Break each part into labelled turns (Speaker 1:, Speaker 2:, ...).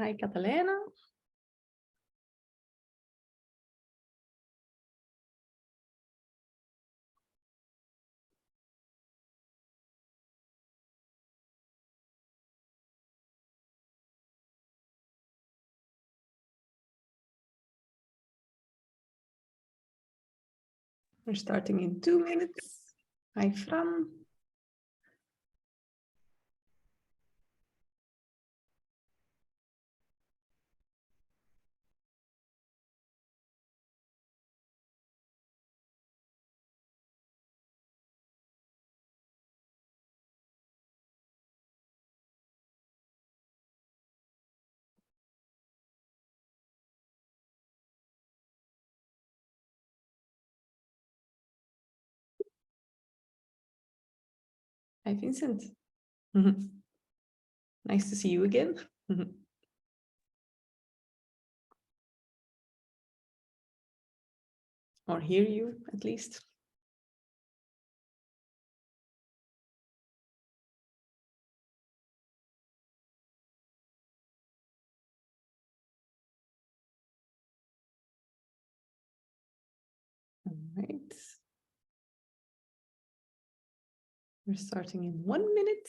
Speaker 1: Hi, Catalina. We're starting in 2 minutes. Hi, Fran. Hi, Vincent. Nice to see you again. Or hear you, at least. All right. We're starting in 1 minute.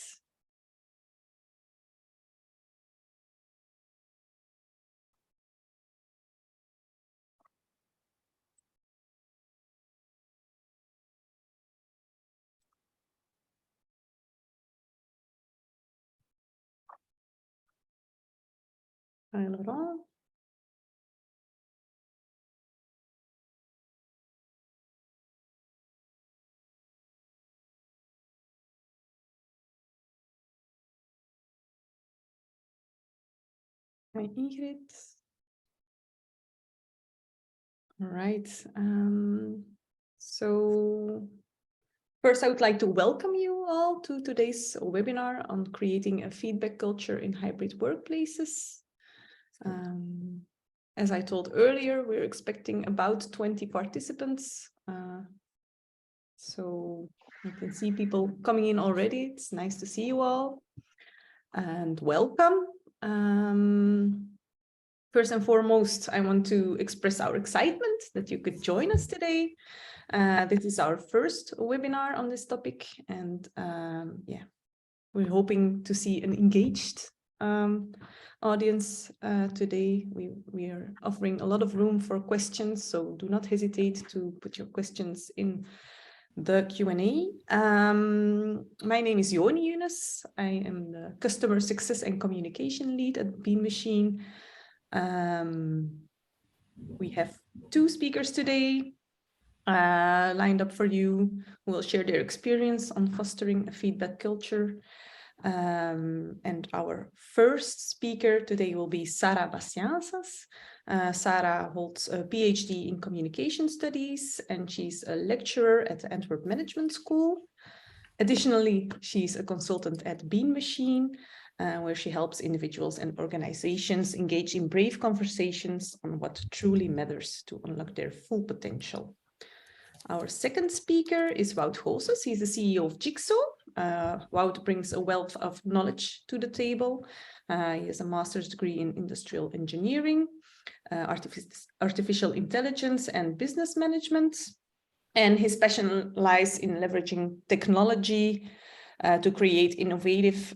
Speaker 1: Hi, Laurent. Hi, Ingrid. All right. So first, I would like to welcome you all to today's webinar on creating a feedback culture in hybrid workplaces. As I told earlier, we're expecting about 20 participants. So I can see people coming in already. It's nice to see you all and welcome. First and foremost, I want to express our excitement that you could join us today. This is our first webinar on this topic, and yeah, we're hoping to see an engaged audience today. We are offering a lot of room for questions, so do not hesitate to put your questions in the Q&A. My name is Yoni Yunus. I am the Customer Success and Communication Lead at Bean Machine. We have 2 speakers today lined up for you who will share their experience on fostering a feedback culture. And our first speaker today will be Sara Bastiansas. Sara holds a PhD in communication studies, and she's a lecturer at the Antwerp Management School. Additionally, she's a consultant at Bean Machine, where she helps individuals and organizations engage in brave conversations on what truly matters to unlock their full potential. Our second speaker is Wout Goossens. He's the CEO of Jigsaw. Wout brings a wealth of knowledge to the table. He has a master's degree in industrial engineering, artificial intelligence and business management. And his passion lies in leveraging technology to create innovative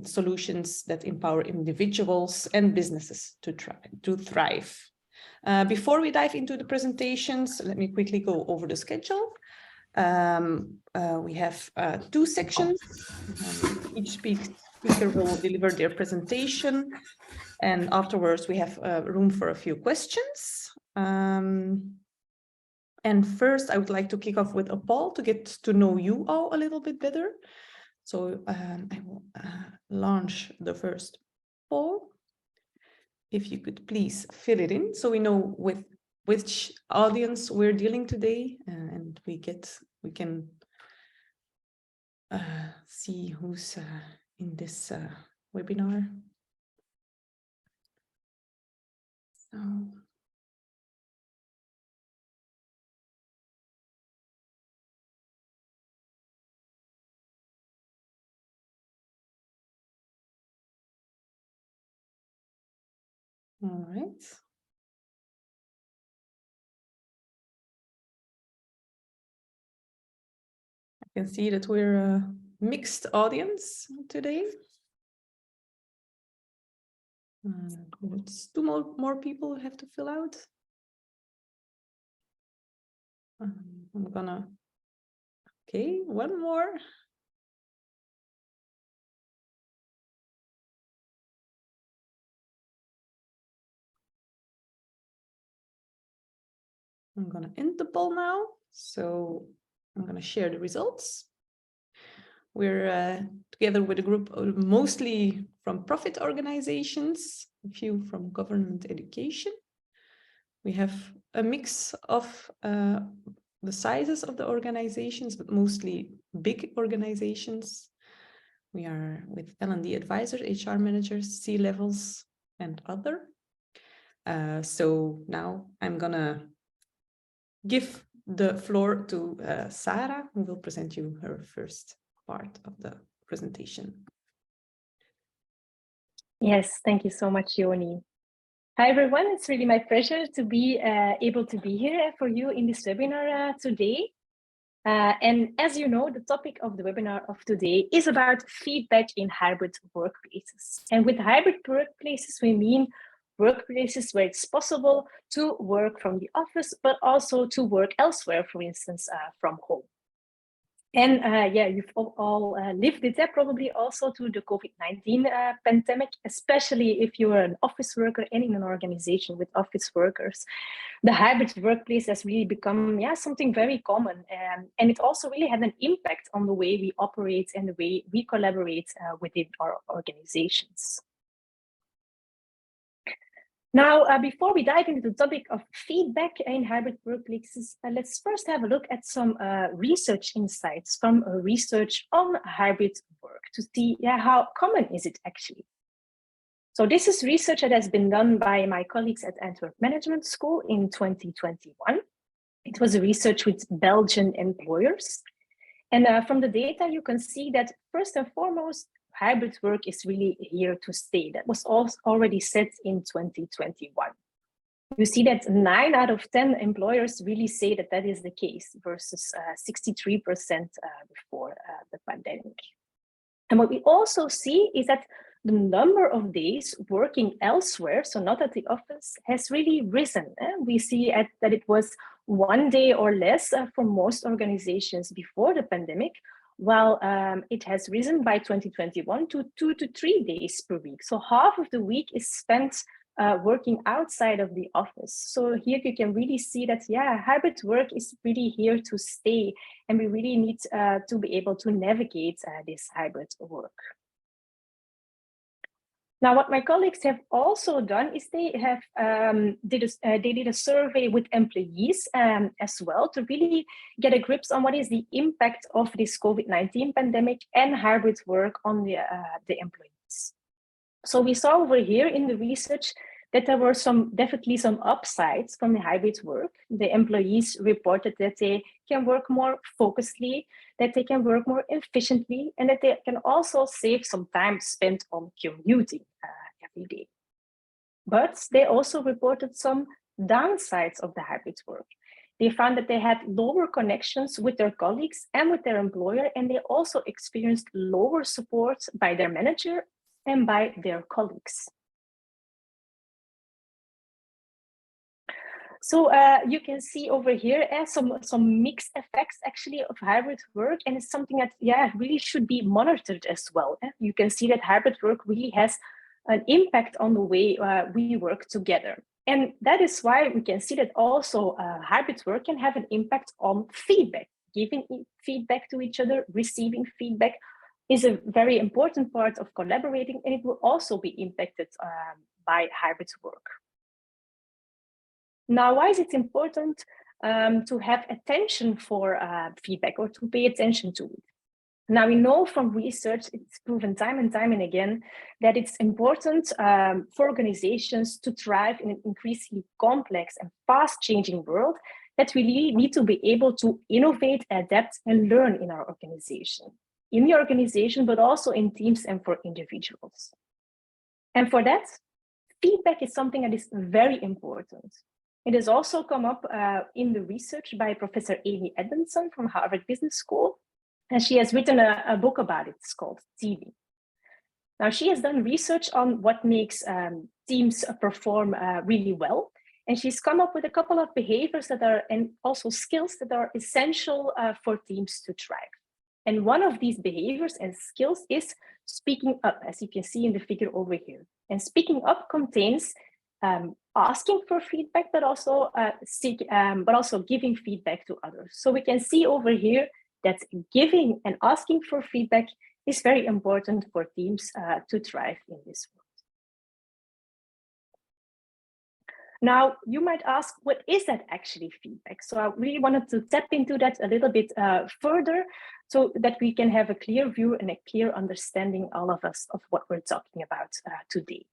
Speaker 1: solutions that empower individuals and businesses to thrive. Before we dive into the presentations, let me quickly go over the schedule. We have 2 sections. Each speaker will deliver their presentation, and afterwards we have room for a few questions. And first, I would like to kick off with a poll to get to know you all a little bit better. So I will launch the first poll. If you could please fill it in so we know with which audience we're dealing today, and we can see who's in this webinar. So All right. I can see that we're a mixed audience today. It's two more people have to fill out. I'm gonna, okay, one more. I'm gonna end the poll now. So I'm gonna share the results. We're together with a group of mostly from profit organizations, a few from government education. We have a mix of the sizes of the organizations, but mostly big organizations. We are with L&D advisors, HR managers, C-levels, and other. So now I'm gonna give the floor to Sarah, who will present you her first part of the presentation.
Speaker 2: Yes, thank you so much, Yoni. Hi, everyone. It's really my pleasure to be able to be here for you in this webinar today. And as you know, the topic of the webinar of today is about feedback in hybrid workplaces. And with hybrid workplaces, we mean workplaces where it's possible to work from the office, but also to work elsewhere, for instance, from home. And yeah, you've all lived it, probably also through the COVID-19 pandemic, especially if you are an office worker and in an organization with office workers. The hybrid workplace has really become something very common. And it also really had an impact on the way we operate and the way we collaborate within our organizations. Now, before we dive into the topic of feedback in hybrid workplaces, let's first have a look at some research insights from research on hybrid work to see how common is it actually. So this is research that has been done by my colleagues at Antwerp Management School in 2021. It was a research with Belgian employers. And from the data, you can see that first and foremost, hybrid work is really here to stay. That was also already said in 2021. You see that 9 out of 10 employers really say that that is the case versus 63% before the pandemic. And what we also see is that the number of days working elsewhere, so not at the office, has really risen. We see that it was 1 day or less for most organizations before the pandemic, while it has risen by 2021 to 2 to 3 days per week. So half of the week is spent working outside of the office. So here you can really see that, hybrid work is really here to stay, and we really need to be able to navigate this hybrid work. Now, what my colleagues have also done is they have did a survey with employees as well to really get a grip on what is the impact of this COVID-19 pandemic and hybrid work on the employees. So we saw over here in the research that there were definitely some upsides from the hybrid work. The employees reported that they can work more focusedly, that they can work more efficiently, and that they can also save some time spent on commuting every day. But they also reported some downsides of the hybrid work. They found that they had lower connections with their colleagues and with their employer, and they also experienced lower support by their manager and by their colleagues. So you can see over here some mixed effects actually of hybrid work, and it's something that really should be monitored as well. You can see that hybrid work really has an impact on the way we work together. And that is why we can see that also hybrid work can have an impact on feedback. Giving feedback to each other, receiving feedback is a very important part of collaborating, and it will also be impacted by hybrid work. Now, why is it important to have attention for feedback or to pay attention to it? Now, we know from research, it's proven time and time and again, that it's important for organizations to thrive in an increasingly complex and fast-changing world, that we really need to be able to innovate, adapt, and learn in our organization. In the organization, but also in teams and for individuals. And for that, feedback is something that is very important. It has also come up in the research by Professor Amy Edmondson from Harvard Business School, and she has written a book about it. It's called Teaming. Now, she has done research on what makes teams perform really well, and she's come up with a couple of behaviors that are, and also skills that are essential for teams to thrive. And one of these behaviors and skills is speaking up, as you can see in the figure over here. And speaking up contains asking for feedback, but also giving feedback to others. So we can see over here that giving and asking for feedback is very important for teams to thrive in this world. Now, you might ask, what is that actually feedback? So I really wanted to tap into that a little bit further so that we can have a clear view and a clear understanding, all of us, of what we're talking about today.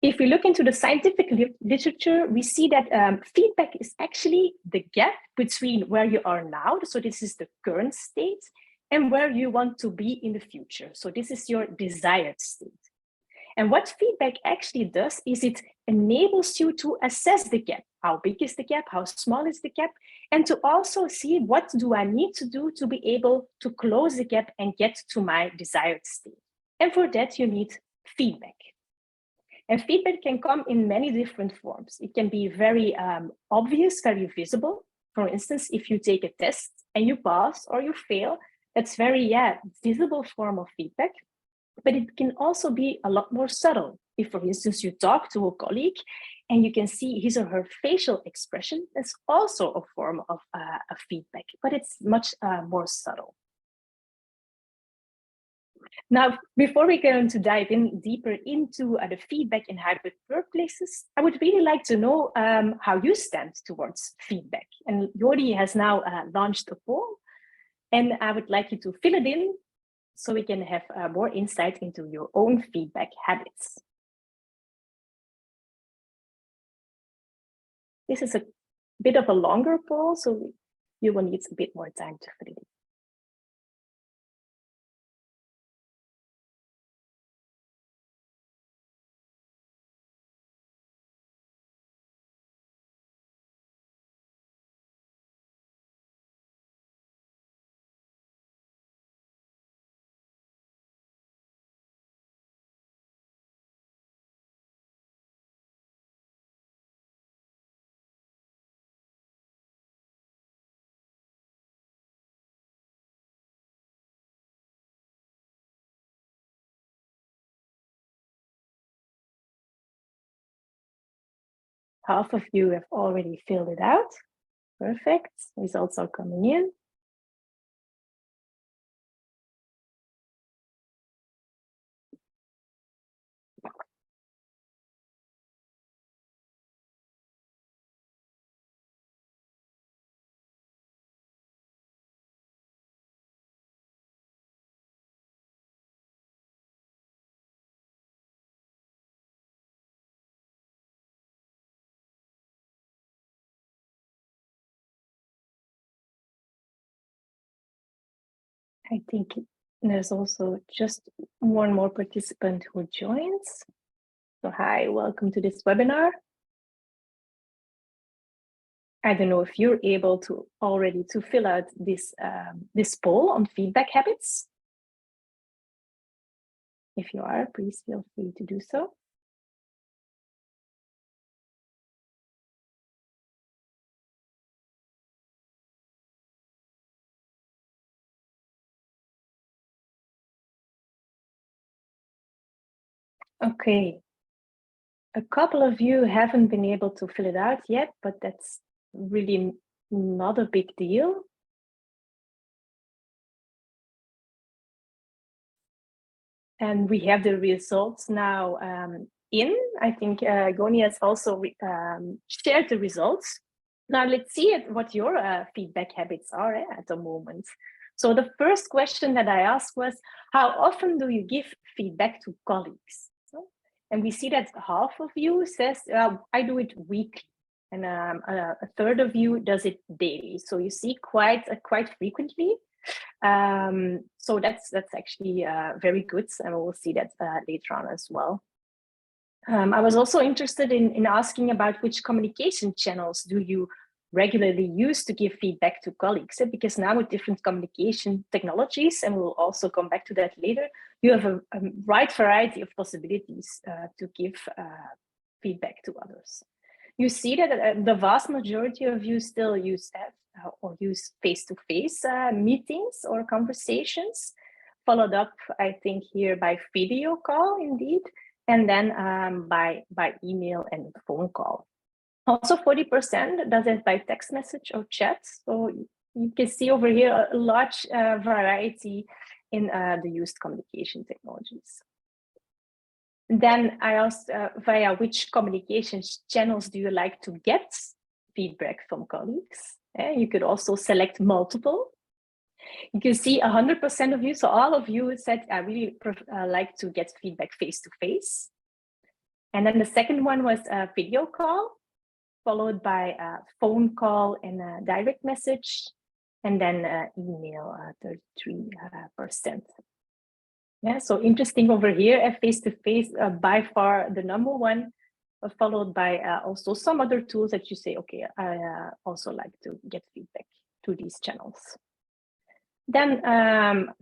Speaker 2: If we look into the scientific literature, we see that feedback is actually the gap between where you are now, so this is the current state, and where you want to be in the future. So this is your desired state. And what feedback actually does is it enables you to assess the gap. How big is the gap? How small is the gap? And to also see, what do I need to do to be able to close the gap and get to my desired state? And for that, you need feedback. And feedback can come in many different forms. It can be very obvious, very visible. For instance, if you take a test and you pass or you fail, that's very visible form of feedback. But it can also be a lot more subtle. If, for instance, you talk to a colleague and you can see his or her facial expression, that's also a form of a feedback, but it's much more subtle. Now, before we go to dive in deeper into the feedback in hybrid workplaces, I would really like to know how you stand towards feedback. And Jordi has now launched a poll, and I would like you to fill it in so we can have more insight into your own feedback habits. This is a bit of a longer poll, so you will need a bit more time to fill it in. Half of you have already filled it out. Perfect. Results are coming in. I think there's also just one more participant who joins. So hi, welcome to this webinar. I don't know if you're able to already to fill out this, this poll on feedback habits. If you are, please feel free to do so. Okay, a couple of you haven't been able to fill it out yet, but that's really not a big deal. And we have the results now in. I think Goni has also shared the results. Now let's see what your feedback habits are at the moment. So the first question that I asked was, how often do you give feedback to colleagues? And we see that half of you says, I do it weekly. And a third of you does it daily. So you see quite frequently. So that's actually very good. And we'll see that later on as well. I was also interested in asking about which communication channels do you regularly use to give feedback to colleagues, because now with different communication technologies, and we'll also come back to that later, you have a wide variety of possibilities to give feedback to others. You see that the vast majority of you still use or use face-to-face meetings or conversations, followed up, I think, here by video call, indeed, and then by email and phone call. Also, 40% does it by text message or chat. So you can see over here a large variety in the used communication technologies. Then I asked via which communication channels do you like to get feedback from colleagues? You could also select multiple. You can see 100% of you, so all of you said I really like to get feedback face-to-face. And then the second one was a video call, followed by a phone call and a direct message, and then email, 33%. Yeah, so interesting over here, face-to-face, by far the number one, followed by also some other tools that you say, okay, I also like to get feedback through these channels. Then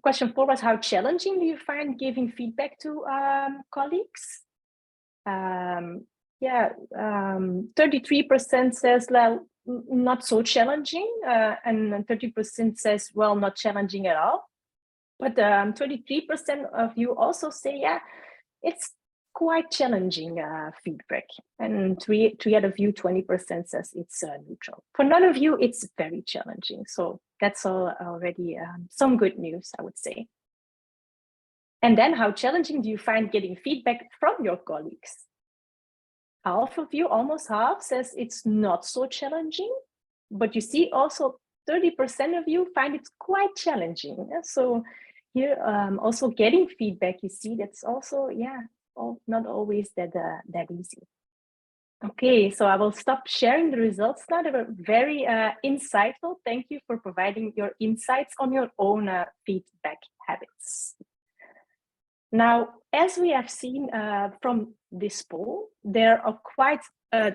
Speaker 2: question 4 was, how challenging do you find giving feedback to colleagues? 33% says, well, not so challenging, and 30% says, well, not challenging at all. But 23% of you also say, yeah, it's quite challenging feedback. And three out of you, 20% says it's neutral. For none of you, it's very challenging. So that's already some good news, I would say. And then how challenging do you find getting feedback from your colleagues? Half of you, almost half, says it's not so challenging. But you see also 30% of you find it quite challenging. So here, also getting feedback, you see, that's also, not always that easy. Okay, so I will stop sharing the results now. They were very insightful. Thank you for providing your insights on your own feedback habits. Now, as we have seen from this poll, there are quite a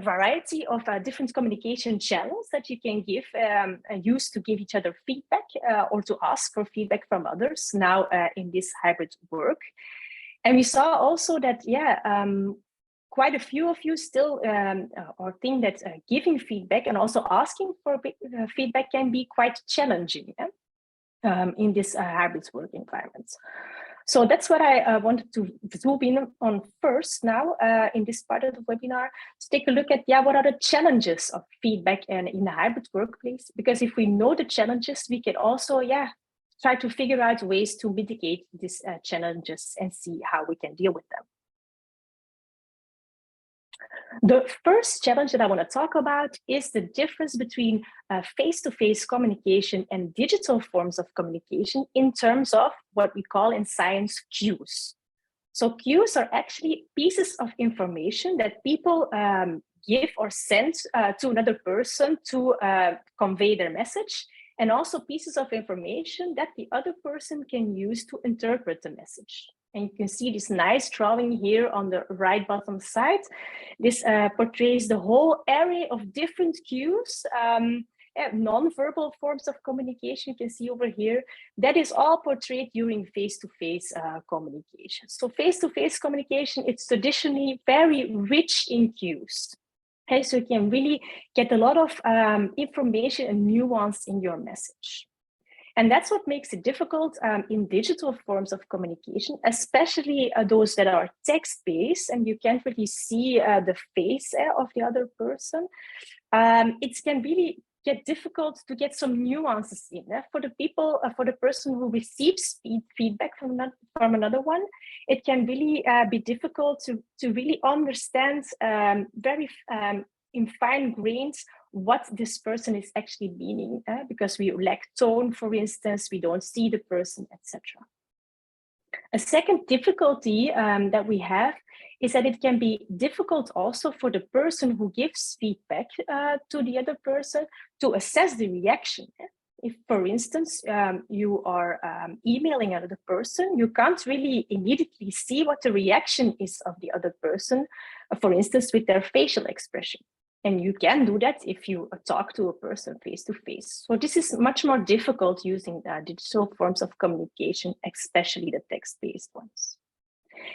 Speaker 2: variety of different communication channels that you can give and use to give each other feedback or to ask for feedback from others now in this hybrid work. And we saw also that, quite a few of you still or think that giving feedback and also asking for feedback can be quite challenging in this hybrid work environment. So that's what I wanted to zoom in on first now in this part of the webinar, to take a look at, what are the challenges of feedback and in a hybrid workplace? Because if we know the challenges, we can also, try to figure out ways to mitigate these challenges and see how we can deal with them. The first challenge that I want to talk about is the difference between face-to-face communication and digital forms of communication in terms of what we call in science cues. So cues are actually pieces of information that people give or send to another person to convey their message, and also pieces of information that the other person can use to interpret the message. And you can see this nice drawing here on the right bottom side. This portrays the whole array of different cues, non-verbal forms of communication you can see over here. That is all portrayed during face-to-face communication. So face-to-face communication, it's traditionally very rich in cues. Okay, so you can really get a lot of information and nuance in your message. And that's what makes it difficult in digital forms of communication, especially those that are text-based and you can't really see the face of the other person. It can really get difficult to get some nuances in for the people, for the person who receives feedback from another one. It can really be difficult to really understand very in fine grains what this person is actually meaning, because we lack tone, for instance, we don't see the person, etc. A second difficulty that we have is that it can be difficult also for the person who gives feedback to the other person to assess the reaction. If, for instance, you are emailing another person, you can't really immediately see what the reaction is of the other person, for instance, with their facial expression. And you can do that if you talk to a person face to face. So this is much more difficult using digital forms of communication, especially the text-based ones.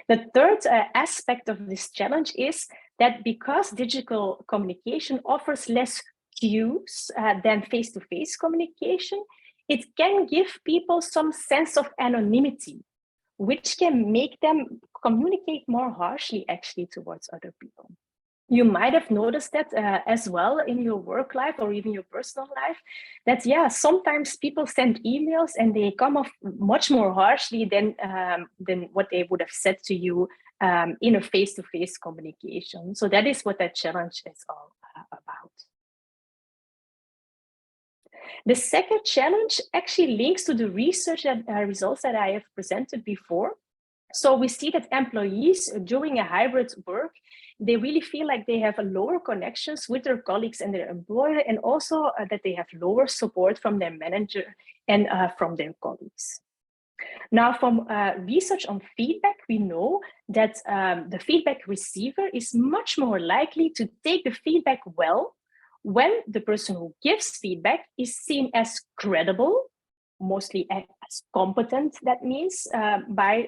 Speaker 2: The third aspect of this challenge is that because digital communication offers less cues than face-to-face communication, it can give people some sense of anonymity, which can make them communicate more harshly actually towards other people. You might have noticed that as well in your work life or even your personal life, that sometimes people send emails and they come off much more harshly than what they would have said to you in a face-to-face communication. So that is what that challenge is all about. The second challenge actually links to the research and results that I have presented before. So we see that employees doing a hybrid work, they really feel like they have a lower connections with their colleagues and their employer, and also that they have lower support from their manager and from their colleagues. Now, from research on feedback, we know that the feedback receiver is much more likely to take the feedback well when the person who gives feedback is seen as credible, mostly as competent, that means, by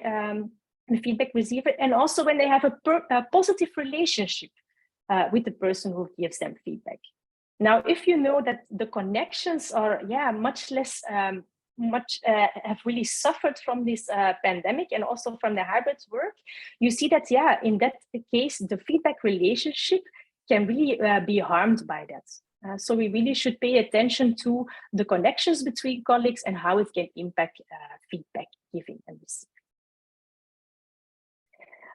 Speaker 2: the feedback receiver, and also when they have a positive relationship with the person who gives them feedback. Now, if you know that the connections are much less, have really suffered from this pandemic and also from the hybrid work, you see that, in that case, the feedback relationship can really be harmed by that. So we really should pay attention to the connections between colleagues and how it can impact feedback giving and receiving.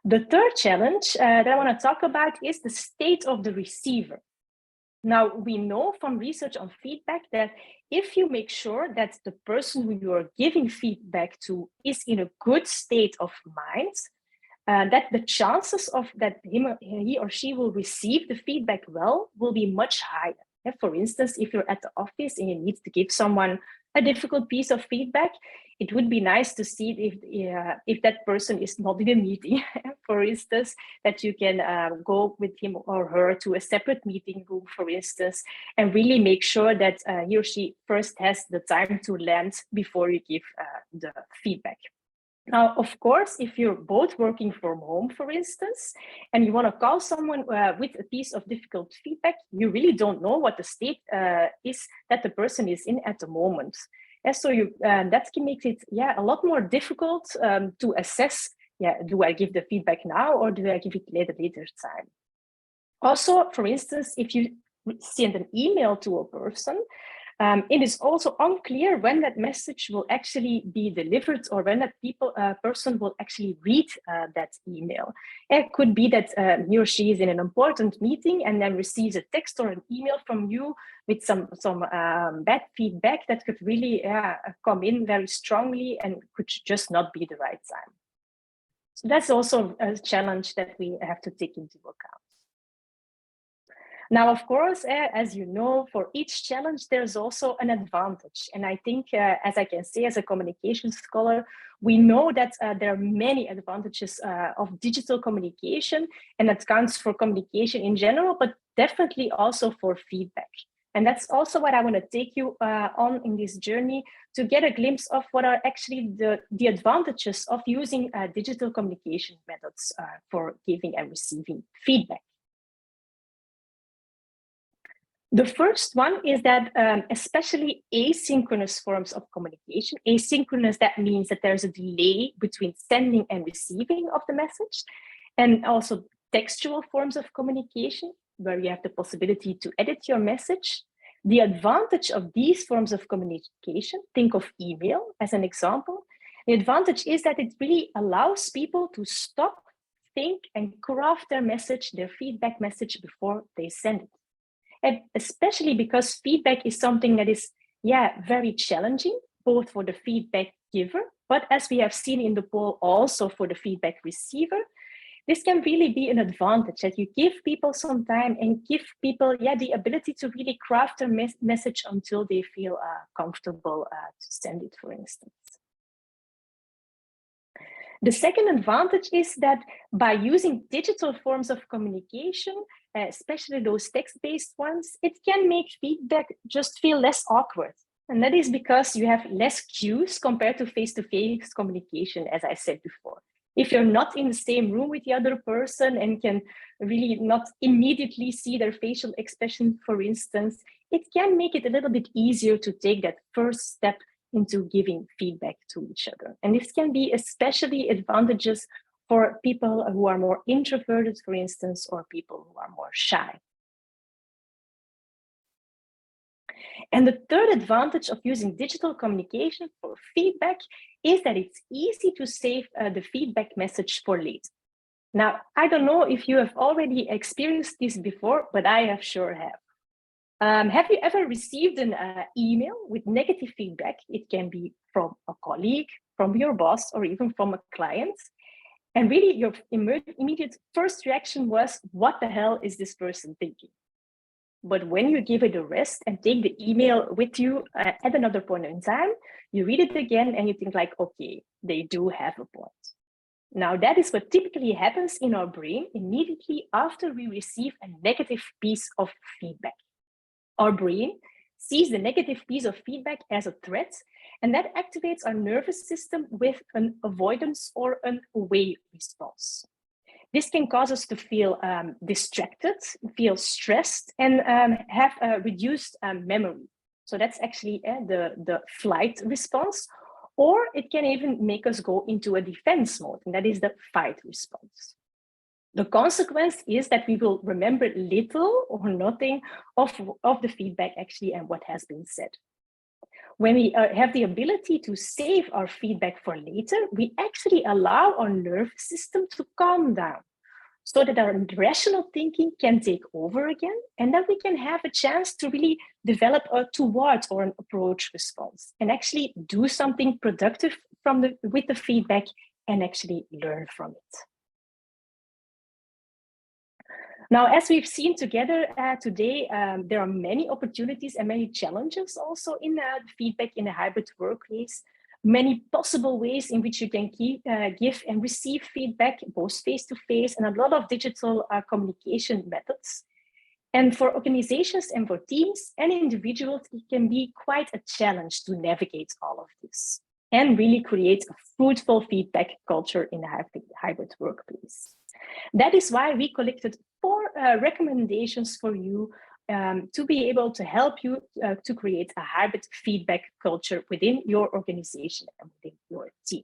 Speaker 2: The third challenge that I want to talk about is the state of the receiver. Now, we know from research on feedback that if you make sure that the person who you are giving feedback to is in a good state of mind, that the chances of that he or she will receive the feedback well will be much higher. For instance, if you're at the office and you need to give someone a difficult piece of feedback, it would be nice to see if that person is not in a meeting, for instance, that you can go with him or her to a separate meeting room, for instance, and really make sure that he or she first has the time to land before you give the feedback. Now, of course, if you're both working from home, for instance, and you want to call someone with a piece of difficult feedback, you really don't know what the state is that the person is in at the moment. And so that can make it a lot more difficult to assess, do I give the feedback now or do I give it later time? Also, for instance, if you send an email to a person, it is also unclear when that message will actually be delivered or when that person will actually read that email. It could be that he or she is in an important meeting and then receives a text or an email from you with some bad feedback that could really come in very strongly and could just not be the right time. So that's also a challenge that we have to take into account. Now, of course, as you know, for each challenge, there's also an advantage. And I think, as I can say, as a communication scholar, we know that there are many advantages of digital communication, and that counts for communication in general, but definitely also for feedback. And that's also what I want to take you on in this journey, to get a glimpse of what are actually the advantages of using digital communication methods for giving and receiving feedback. The first one is that especially asynchronous forms of communication, asynchronous, that means that there's a delay between sending and receiving of the message, and also textual forms of communication, where you have the possibility to edit your message. The advantage of these forms of communication, think of email as an example, the advantage is that it really allows people to stop, think, and craft their message, their feedback message, before they send it. And especially because feedback is something that is, very challenging, both for the feedback giver, but as we have seen in the poll, also for the feedback receiver. This can really be an advantage, that you give people some time and give people the ability to really craft their message until they feel comfortable to send it, for instance. The second advantage is that by using digital forms of communication, especially those text-based ones, it can make feedback just feel less awkward. And that is because you have less cues compared to face-to-face communication, as I said before. If you're not in the same room with the other person and can really not immediately see their facial expression, for instance, it can make it a little bit easier to take that first step into giving feedback to each other. And this can be especially advantageous for people who are more introverted, for instance, or people who are more shy. And the third advantage of using digital communication for feedback is that it's easy to save the feedback message for later. Now, I don't know if you have already experienced this before, but I sure have. Have you ever received an email with negative feedback? It can be from a colleague, from your boss, or even from a client. And really, your immediate first reaction was, what the hell is this person thinking? But when you give it a rest and take the email with you at another point in time, you read it again and you think like, okay, they do have a point. Now, that is what typically happens in our brain immediately after we receive a negative piece of feedback. Our brain sees the negative piece of feedback as a threat, and that activates our nervous system with an avoidance or an away response. This can cause us to feel distracted, feel stressed, and have a reduced memory. So that's actually the flight response, or it can even make us go into a defense mode, and that is the fight response. The consequence is that we will remember little or nothing of the feedback actually and what has been said. When we have the ability to save our feedback for later, we actually allow our nervous system to calm down so that our rational thinking can take over again and that we can have a chance to really develop a towards or an approach response and actually do something productive with the feedback and actually learn from it. Now, as we've seen together today, there are many opportunities and many challenges also in the feedback in a hybrid workplace, many possible ways in which you can give and receive feedback, both face-to-face and a lot of digital communication methods. And for organizations and for teams and individuals, it can be quite a challenge to navigate all of this and really create a fruitful feedback culture in a hybrid workplace. That is why we collected 4 recommendations for you to be able to help you to create a hybrid feedback culture within your organization and within your team.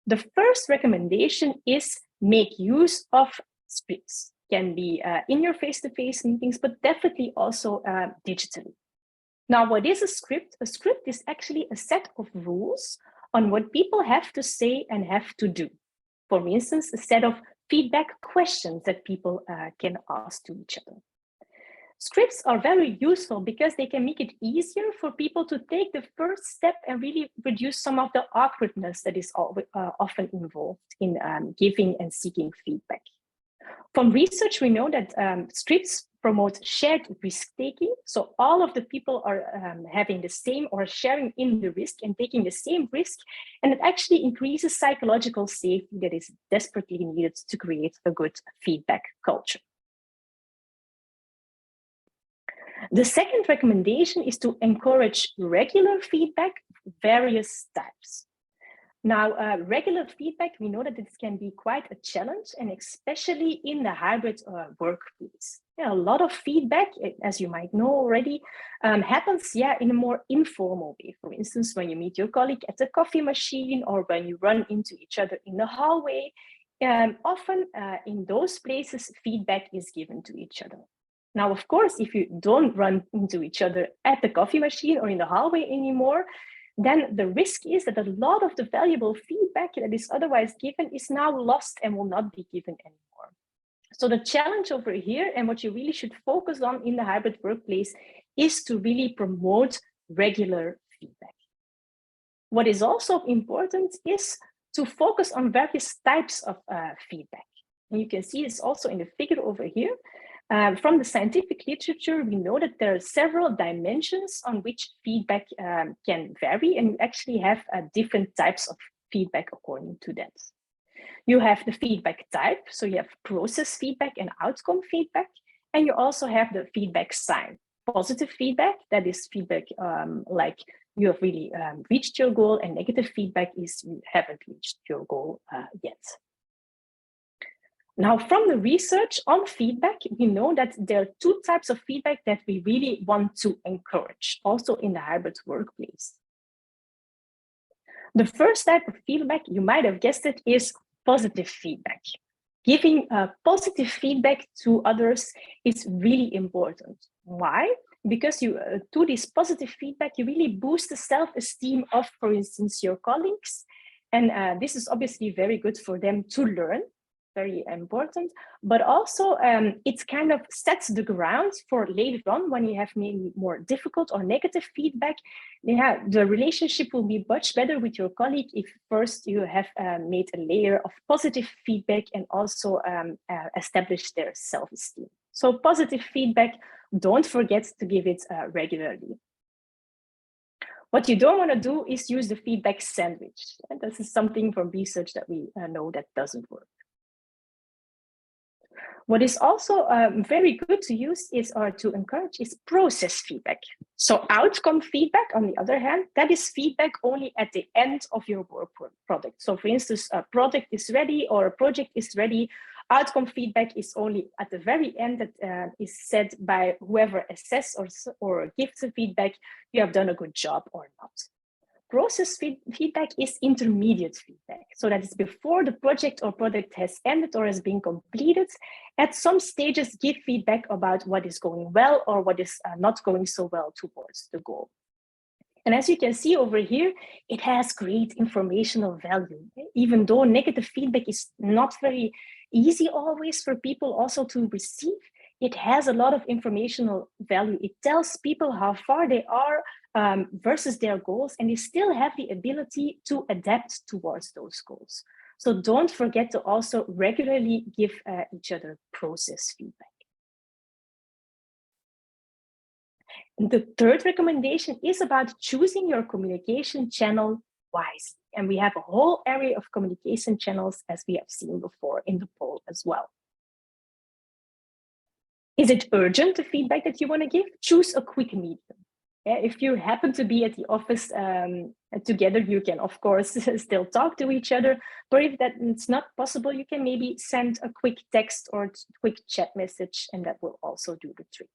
Speaker 2: The first recommendation is make use of scripts. Can be in your face-to-face meetings, but definitely also digitally. Now, what is a script? A script is actually a set of rules on what people have to say and have to do. For instance, a set of feedback questions that people can ask to each other. Scripts are very useful because they can make it easier for people to take the first step and really reduce some of the awkwardness that is often involved in giving and seeking feedback. From research, we know that scripts promote shared risk-taking. So all of the people are having the same or sharing in the risk and taking the same risk. And it actually increases psychological safety that is desperately needed to create a good feedback culture. The second recommendation is to encourage regular feedback of various types. Now, regular feedback, we know that this can be quite a challenge, and especially in the hybrid workplace. A lot of feedback, as you might know already, happens in a more informal way. For instance, when you meet your colleague at the coffee machine or when you run into each other in the hallway, often in those places, feedback is given to each other. Now, of course, if you don't run into each other at the coffee machine or in the hallway anymore, then the risk is that a lot of the valuable feedback that is otherwise given is now lost and will not be given anymore. So the challenge over here, and what you really should focus on in the hybrid workplace, is to really promote regular feedback. What is also important is to focus on various types of feedback. And you can see it's also in the figure over here. From the scientific literature, we know that there are several dimensions on which feedback can vary, and you actually have different types of feedback according to that. You have the feedback type, so you have process feedback and outcome feedback, and you also have the feedback sign. Positive feedback, that is feedback like you have really reached your goal, and negative feedback is you haven't reached your goal yet. Now, from the research on feedback, we know that there are two types of feedback that we really want to encourage, also in the hybrid workplace. The first type of feedback, you might have guessed it, is positive feedback. Giving positive feedback to others is really important. Why? Because you through this positive feedback, you really boost the self-esteem of, for instance, your colleagues. And this is obviously very good for them to learn, very important, but also it kind of sets the ground for later on when you have maybe more difficult or negative feedback. Yeah, the relationship will be much better with your colleague if first you have made a layer of positive feedback and also established their self-esteem. So positive feedback, don't forget to give it regularly. What you don't want to do is use the feedback sandwich. And this is something from research that we know that doesn't work. What is also very good to use is, or to encourage, is process feedback. So outcome feedback, on the other hand, that is feedback only at the end of your work product. So for instance, a product is ready or a project is ready. Outcome feedback is only at the very end that is said by whoever assesses or gives the feedback, you have done a good job or not. Process feedback is intermediate feedback. So that is before the project or product has ended or has been completed. At some stages, give feedback about what is going well or what is not going so well towards the goal. And as you can see over here, it has great informational value. Even though negative feedback is not very easy always for people also to receive, it has a lot of informational value. It tells people how far they are versus their goals, and they still have the ability to adapt towards those goals. So don't forget to also regularly give each other process feedback. And the third recommendation is about choosing your communication channel wisely. And we have a whole area of communication channels, as we have seen before in the poll as well. Is it urgent, the feedback that you want to give? Choose a quick medium. If you happen to be at the office together, you can, of course, still talk to each other. But if that's not possible, you can maybe send a quick text or a quick chat message, and that will also do the trick.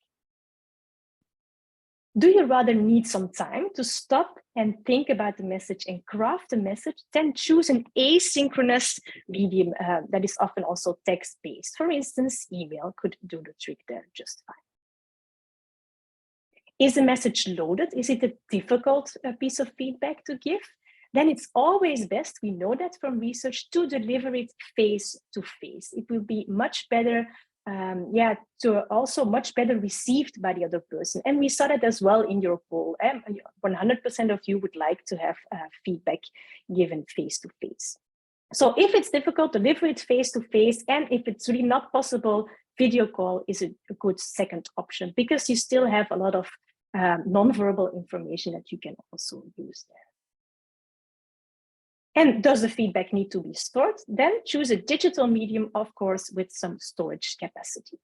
Speaker 2: Do you rather need some time to stop and think about the message and craft the message? Then choose an asynchronous medium that is often also text-based. For instance, email could do the trick there just fine. Is the message loaded? Is it a difficult piece of feedback to give? Then it's always best, we know that from research, to deliver it face to face. It will be much better, to also much better received by the other person. And we saw that as well in your poll. 100% of you would like to have feedback given face to face. So if it's difficult, deliver it face to face. And if it's really not possible, video call is a good second option, because you still have a lot of non-verbal information that you can also use there. And does the feedback need to be stored? Then choose a digital medium, of course, with some storage capacity.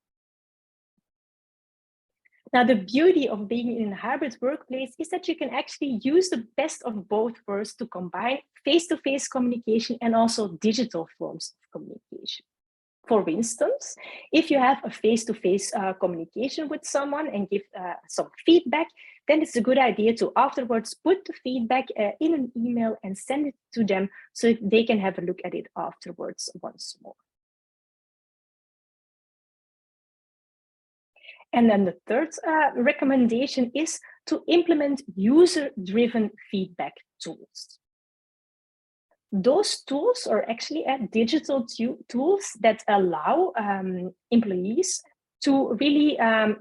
Speaker 2: Now, the beauty of being in a hybrid workplace is that you can actually use the best of both worlds to combine face-to-face communication and also digital forms of communication. For instance, if you have a face-to-face communication with someone and give some feedback, then it's a good idea to afterwards put the feedback in an email and send it to them so they can have a look at it afterwards once more. And then the third recommendation is to implement user-driven feedback tools. Those tools are actually digital tools that allow employees to really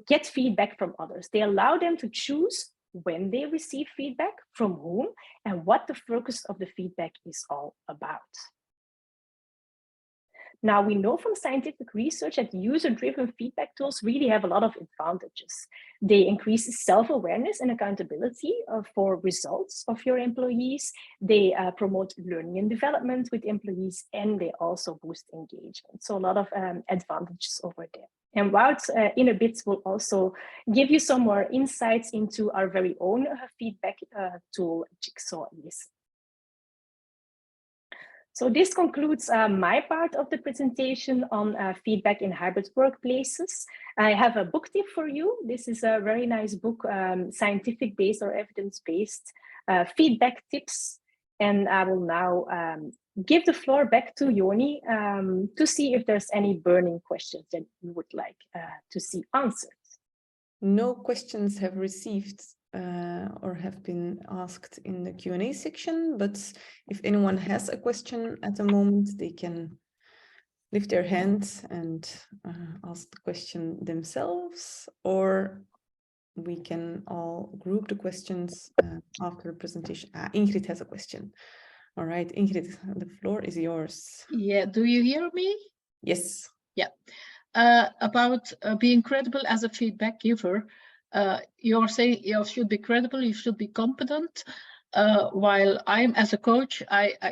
Speaker 2: get feedback from others. They allow them to choose when they receive feedback, from whom, and what the focus of the feedback is all about. Now, we know from scientific research that user-driven feedback tools really have a lot of advantages. They increase self-awareness and accountability for results of your employees. They promote learning and development with employees, and they also boost engagement. So a lot of advantages over there. And Wout, in a bit, will also give you some more insights into our very own feedback tool, Jigsaw Listen. So this concludes my part of the presentation on feedback in hybrid workplaces. I have a book tip for you. This is a very nice book, scientific-based or evidence-based feedback tips. And I will now give the floor back to Joni to see if there's any burning questions that you would like to see answered.
Speaker 1: No questions have received or have been asked in the Q&A section, but if anyone has a question at the moment, they can lift their hands and ask the question themselves, or we can all group the questions after the presentation. Ingrid has a question. All right, Ingrid, the floor is yours.
Speaker 3: Yeah, do you hear me?
Speaker 1: Yes.
Speaker 3: Yeah. About being credible as a feedback giver. You're saying you should be credible, you should be competent. While I'm as a coach,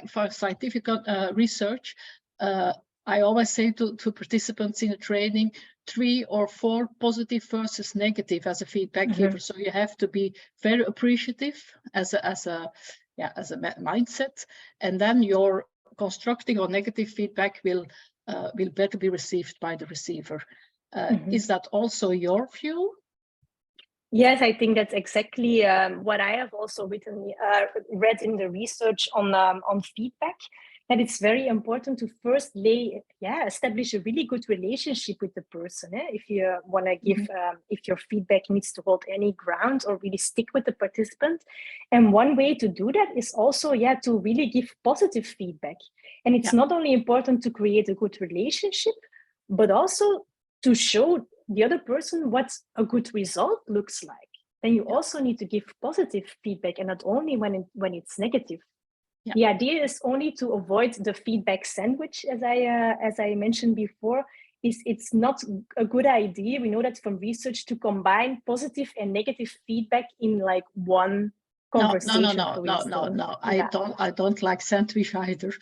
Speaker 3: for scientific research, I always say to participants in a training, 3 or 4 positive versus negative as a feedback giver. So you have to be very appreciative as a mindset, and then your constructing or negative feedback will better be received by the receiver. Is that also your view?
Speaker 2: Yes, I think that's exactly what I have also read in the research on feedback, that it's very important to first establish a really good relationship with the person. If you want to give, if your feedback needs to hold any ground or really stick with the participant. And one way to do that is also, to really give positive feedback. And it's not only important to create a good relationship, but also to show the other person what a good result looks like. Then you also need to give positive feedback, and not only when it's negative. The idea is only to avoid the feedback sandwich, as I mentioned before. It's not a good idea. We know that from research, to combine positive and negative feedback in like one conversation.
Speaker 3: No. I don't like sandwich either.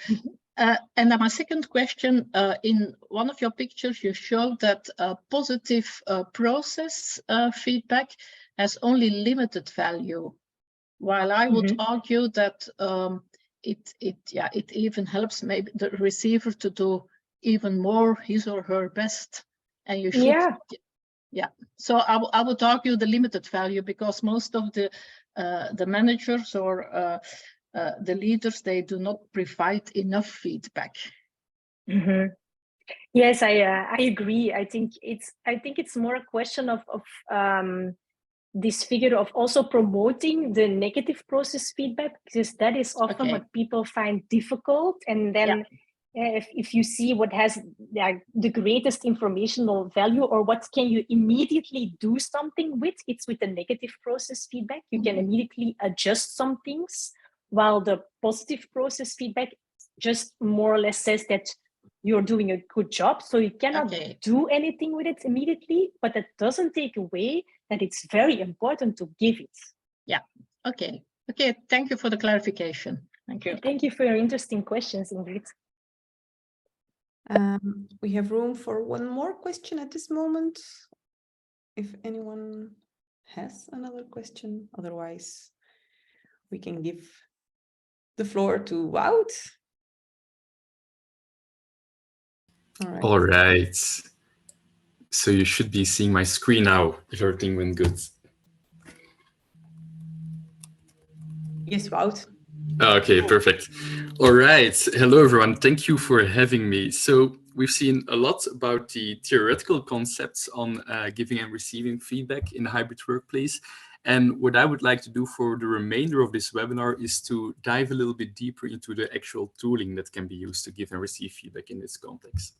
Speaker 3: And then my second question, in one of your pictures, you showed that positive process feedback has only limited value, while I would argue that it even helps maybe the receiver to do even more his or her best. And you should, So I would argue the limited value, because most of the managers or the leaders, they do not provide enough feedback.
Speaker 2: Yes, I agree. I think it's more a question of this figure of also promoting the negative process feedback, because that is often what people find difficult. And then if you see what has the greatest informational value, or what can you immediately do something with, it's with the negative process feedback. You can immediately adjust some things, while the positive process feedback just more or less says that you're doing a good job. So you cannot do anything with it immediately, but that doesn't take away that it's very important to give it.
Speaker 3: Yeah, okay. Thank you for the clarification. Thank you.
Speaker 2: Thank you for your interesting questions, Ingrid.
Speaker 1: We have room for one more question at this moment, if anyone has another question. Otherwise, we can give the floor to Wout.
Speaker 4: All right. So you should be seeing my screen now, if everything went good.
Speaker 1: Yes, Wout.
Speaker 4: Okay, perfect. All right. Hello, everyone. Thank you for having me. So we've seen a lot about the theoretical concepts on giving and receiving feedback in the hybrid workplace. And what I would like to do for the remainder of this webinar is to dive a little bit deeper into the actual tooling that can be used to give and receive feedback in this context.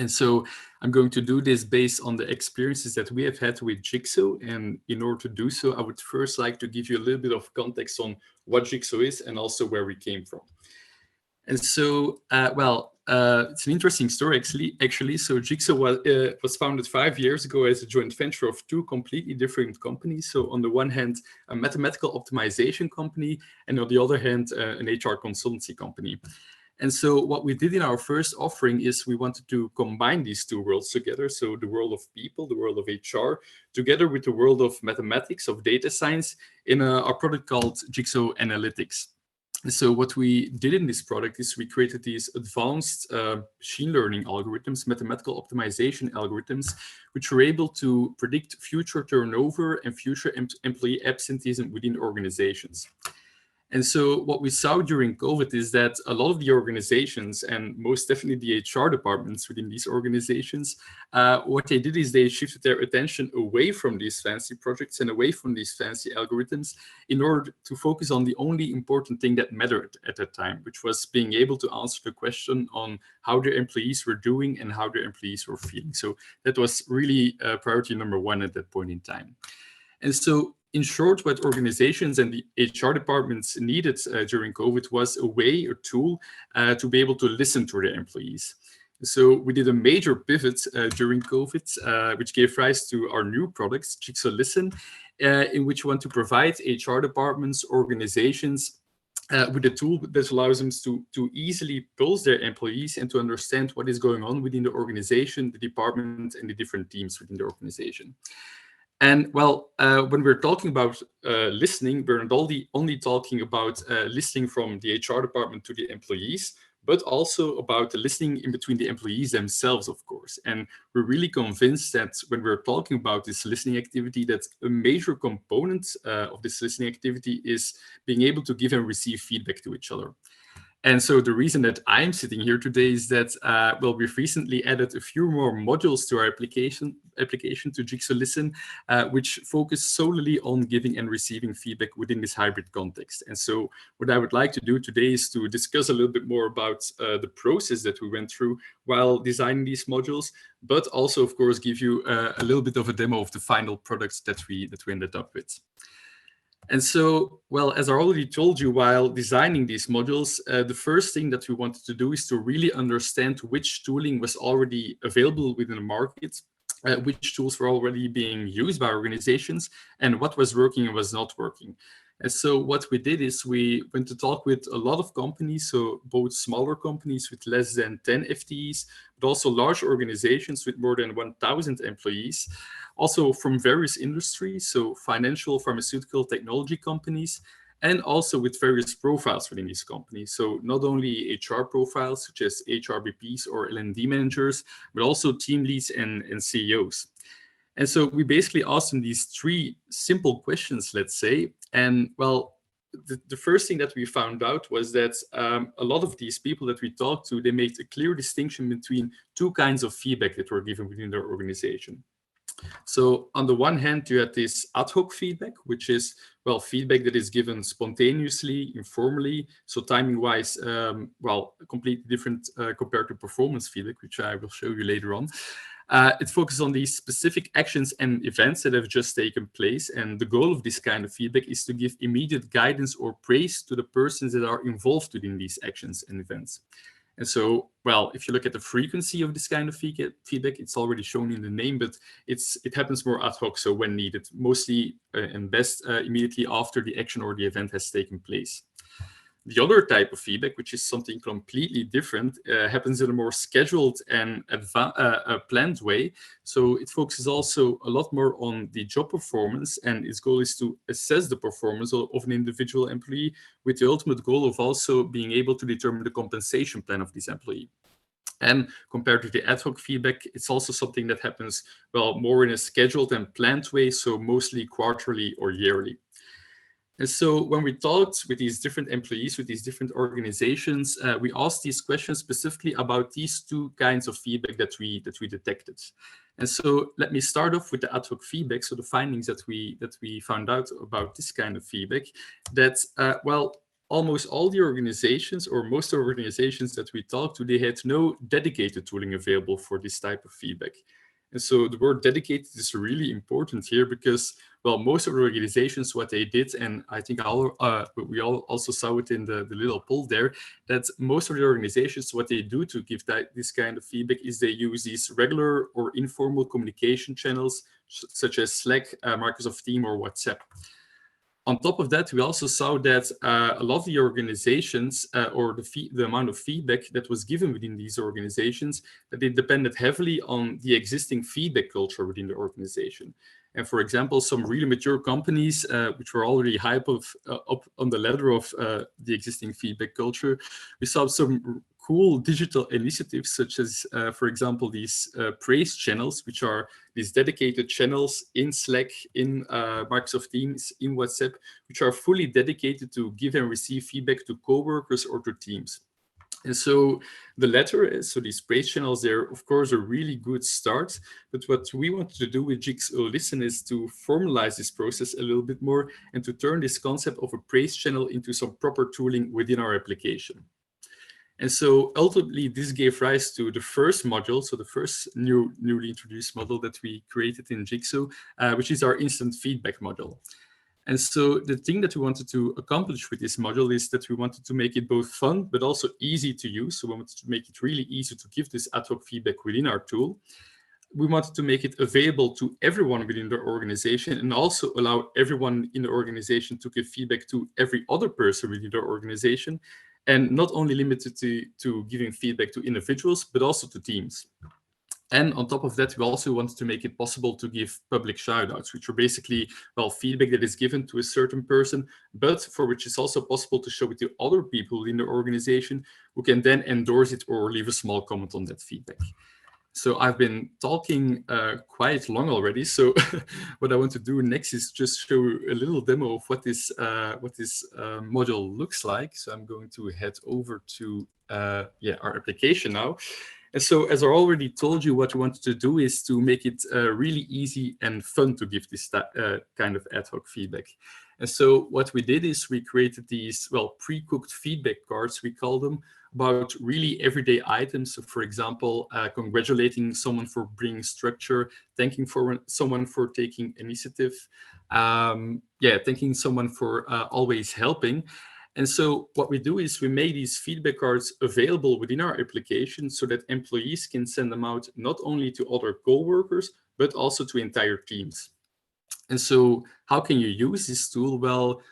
Speaker 4: And so I'm going to do this based on the experiences that we have had with Jigsaw. And in order to do so, I would first like to give you a little bit of context on what Jigsaw is and also where we came from. And so, it's an interesting story, actually. So Jigsaw was founded 5 years ago as a joint venture of two completely different companies. So on the one hand, a mathematical optimization company, and on the other hand, an HR consultancy company. And so what we did in our first offering is we wanted to combine these two worlds together. So the world of people, the world of HR, together with the world of mathematics, of data science, in a product called Jigsaw Analytics. So what we did in this product is we created these advanced machine learning algorithms, mathematical optimization algorithms, which were able to predict future turnover and future employee absenteeism within organizations. And so what we saw during COVID is that a lot of the organizations, and most definitely the HR departments within these organizations, what they did is they shifted their attention away from these fancy projects and away from these fancy algorithms in order to focus on the only important thing that mattered at that time, which was being able to answer the question on how their employees were doing and how their employees were feeling. So that was really priority number one at that point in time. And so in short, what organizations and the HR departments needed during COVID was a way or tool to be able to listen to their employees. So we did a major pivot during COVID, which gave rise to our new products, Jigsaw Listen, in which we want to provide HR departments, organizations, with a tool that allows them to easily pulse their employees and to understand what is going on within the organization, the department, and the different teams within the organization. And when we're talking about listening, we're not only talking about listening from the HR department to the employees, but also about the listening in between the employees themselves, of course. And we're really convinced that when we're talking about this listening activity, that a major component of this listening activity is being able to give and receive feedback to each other. And so the reason that I'm sitting here today is that, we've recently added a few more modules to our application to Jigsaw Listen, which focus solely on giving and receiving feedback within this hybrid context. And so what I would like to do today is to discuss a little bit more about the process that we went through while designing these modules, but also, of course, give you a little bit of a demo of the final products that we ended up with. And so, as I already told you, while designing these modules, the first thing that we wanted to do is to really understand which tooling was already available within the market, which tools were already being used by organizations, and what was working and was not working. And so what we did is we went to talk with a lot of companies, so both smaller companies with less than 10 FTEs, but also large organizations with more than 1,000 employees, also from various industries, so financial, pharmaceutical, technology companies, and also with various profiles within these companies. So not only HR profiles, such as HRBPs or L&D managers, but also team leads and CEOs. And so we basically asked them these three simple questions, let's say. And the first thing that we found out was that a lot of these people that we talked to, they made a clear distinction between two kinds of feedback that were given within their organization. So on the one hand, you had this ad hoc feedback, which is, feedback that is given spontaneously, informally. So timing-wise, completely different compared to performance feedback, which I will show you later on. It focuses on these specific actions and events that have just taken place. And the goal of this kind of feedback is to give immediate guidance or praise to the persons that are involved within these actions and events. And so, if you look at the frequency of this kind of feedback, it's already shown in the name, but it happens more ad hoc, so when needed, mostly and best immediately after the action or the event has taken place. The other type of feedback, which is something completely different, happens in a more scheduled and planned way. So it focuses also a lot more on the job performance, and its goal is to assess the performance of an individual employee with the ultimate goal of also being able to determine the compensation plan of this employee. And compared to the ad hoc feedback, it's also something that happens, more in a scheduled and planned way, so mostly quarterly or yearly. And so when we talked with these different employees, with these different organizations, we asked these questions specifically about these two kinds of feedback that we detected. And so let me start off with the ad hoc feedback. So the findings that we found out about this kind of feedback, that almost all the organizations, or most of the organizations that we talked to, they had no dedicated tooling available for this type of feedback. And so the word dedicated is really important here because, well, most of the organizations, what they did, and I think we all also saw it in the little poll there, that most of the organizations, what they do to give this kind of feedback is they use these regular or informal communication channels, such as Slack, Microsoft Teams, or WhatsApp. On top of that, we also saw that a lot of the organizations or the amount of feedback that was given within these organizations, that it depended heavily on the existing feedback culture within the organization. And for example, some really mature companies, which were already high up on the ladder of the existing feedback culture, we saw some cool digital initiatives, such as, for example, these praise channels, which are these dedicated channels in Slack, in Microsoft Teams, in WhatsApp, which are fully dedicated to give and receive feedback to coworkers or to teams. And so the latter is, so these praise channels, they're of course a really good start. But what we wanted to do with Jigsaw Listen is to formalize this process a little bit more and to turn this concept of a praise channel into some proper tooling within our application. And so ultimately, this gave rise to the first module, so the first newly introduced module that we created in Jigsaw, which is our instant feedback module. And so the thing that we wanted to accomplish with this module is that we wanted to make it both fun, but also easy to use. So we wanted to make it really easy to give this ad hoc feedback within our tool. We wanted to make it available to everyone within the organization and also allow everyone in the organization to give feedback to every other person within the organization, and not only limited to giving feedback to individuals, but also to teams. And on top of that, we also wanted to make it possible to give public shoutouts, which are basically, well, feedback that is given to a certain person, but for which it's also possible to show it to other people in the organization who can then endorse it or leave a small comment on that feedback. So I've been talking quite long already. So what I want to do next is just show a little demo of what this module looks like. So I'm going to head over to our application now. And so, as I already told you, what we wanted to do is to make it really easy and fun to give this kind of ad hoc feedback. And so what we did is we created these, well, pre-cooked feedback cards, we call them, about really everyday items. So for example, congratulating someone for bringing structure, thanking someone for taking initiative, thanking someone for always helping. And so what we do is we make these feedback cards available within our application so that employees can send them out not only to other coworkers, but also to entire teams. And so how can you use this tool? Well,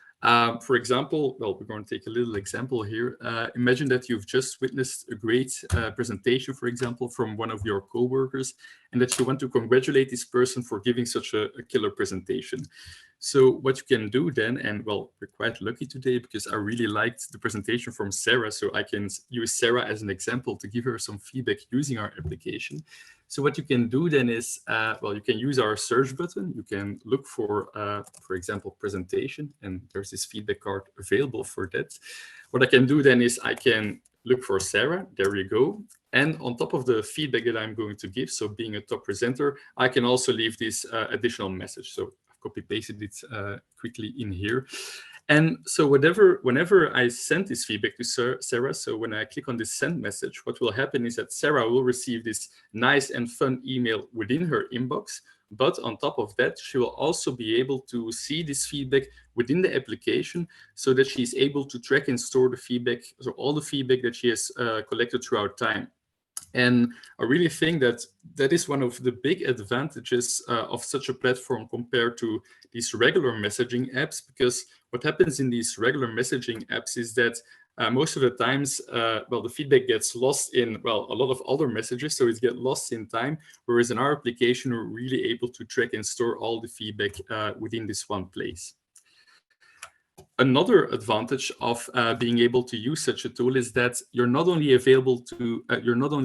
Speaker 4: for example, we're going to take a little example here. Imagine that you've just witnessed a great presentation, for example, from one of your coworkers, and that you want to congratulate this person for giving such a killer presentation. So what you can do then, and well, we're quite lucky today because I really liked the presentation from Sarah, so I can use Sarah as an example to give her some feedback using our application. So what you can do then is, you can use our search button. You can look for example, presentation, and there's this feedback card available for that. What I can do then is I can look for Sarah. There we go. And on top of the feedback that I'm going to give, so being a top presenter, I can also leave this additional message. So I've copy pasted it quickly in here. And so whenever I send this feedback to Sarah, so when I click on this send message, what will happen is that Sarah will receive this nice and fun email within her inbox. But on top of that, she will also be able to see this feedback within the application so that she's able to track and store the feedback, so all the feedback that she has collected throughout time. And I really think that that is one of the big advantages of such a platform compared to these regular messaging apps, because what happens in these regular messaging apps is that most of the times, the feedback gets lost in, a lot of other messages, so it gets lost in time, whereas in our application, we're really able to track and store all the feedback within this one place. Another advantage of being able to use such a tool is that you're not only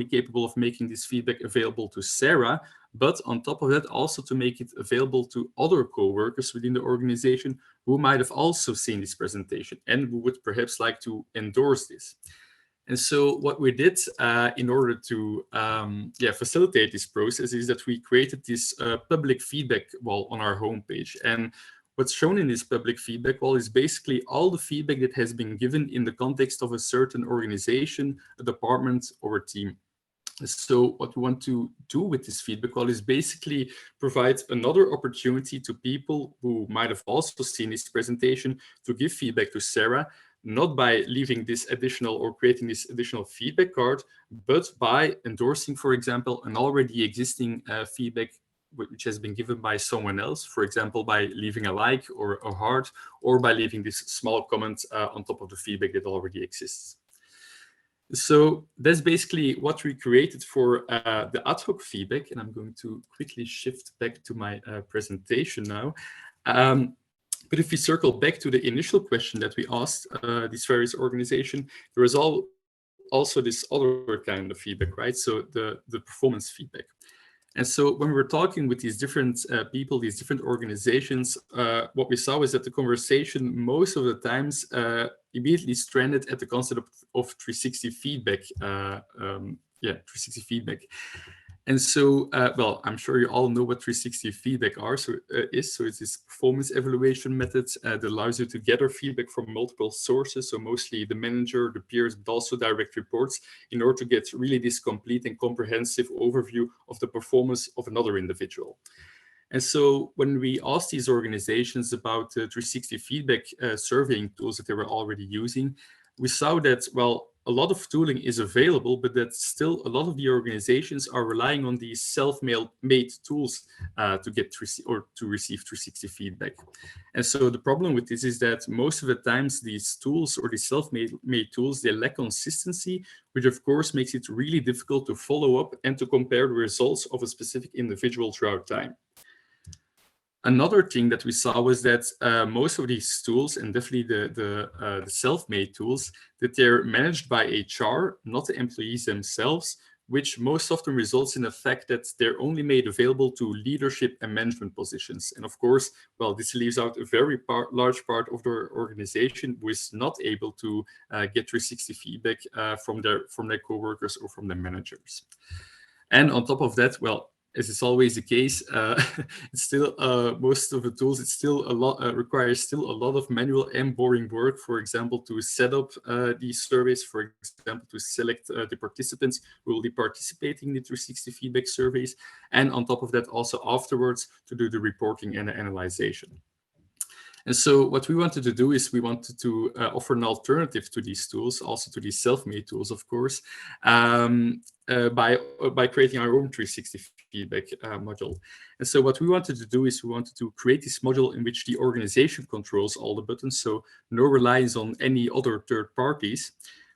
Speaker 4: capable of making this feedback available to Sarah, but on top of that, also to make it available to other coworkers within the organization who might have also seen this presentation and who would perhaps like to endorse this. And so what we did in order to facilitate this process is that we created this public feedback wall on our homepage. And what's shown in this public feedback wall is basically all the feedback that has been given in the context of a certain organization, a department, or a team. So what we want to do with this feedback wall is basically provide another opportunity to people who might have also seen this presentation to give feedback to Sarah, not by leaving this additional or creating this additional feedback card, but by endorsing, for example, an already existing feedback which has been given by someone else, for example, by leaving a like or a heart, or by leaving this small comment on top of the feedback that already exists. So that's basically what we created for the ad hoc feedback. And I'm going to quickly shift back to my presentation now. But if we circle back to the initial question that we asked these various organizations, there is also this other kind of feedback, right? So the performance feedback. And so when we were talking with these different people, these different organizations, what we saw is that the conversation most of the times immediately stranded at the concept of 360 feedback. 360 feedback. And so, well, I'm sure you all know what 360 feedback is. So it's this performance evaluation method that allows you to gather feedback from multiple sources. So mostly the manager, the peers, but also direct reports in order to get really this complete and comprehensive overview of the performance of another individual. And so when we asked these organizations about the 360 feedback surveying tools that they were already using, we saw that, well, a lot of tooling is available, but that still a lot of the organizations are relying on these self-made tools to receive 360 feedback. And so the problem with this is that most of the times these tools or these self-made tools, they lack consistency, which of course makes it really difficult to follow up and to compare the results of a specific individual throughout time. Another thing that we saw was that most of these tools, and definitely the self-made tools, that they're managed by HR, not the employees themselves, which most often results in the fact that they're only made available to leadership and management positions. And of course, well, this leaves out a very large part of the organization who is not able to get 360 feedback from their coworkers or from their managers. And on top of that, well, as is always the case, it's still most of the tools. It's still a lot requires still a lot of manual and boring work. For example, to set up these surveys. For example, to select the participants who will be participating in the 360 feedback surveys, and on top of that, also afterwards to do the reporting and the analyzation. And so what we wanted to do is we wanted to offer an alternative to these tools, also to these self-made tools, of course, by creating our own 360 feedback module. And so what we wanted to do is we wanted to create this module in which the organization controls all the buttons, so no reliance on any other third parties.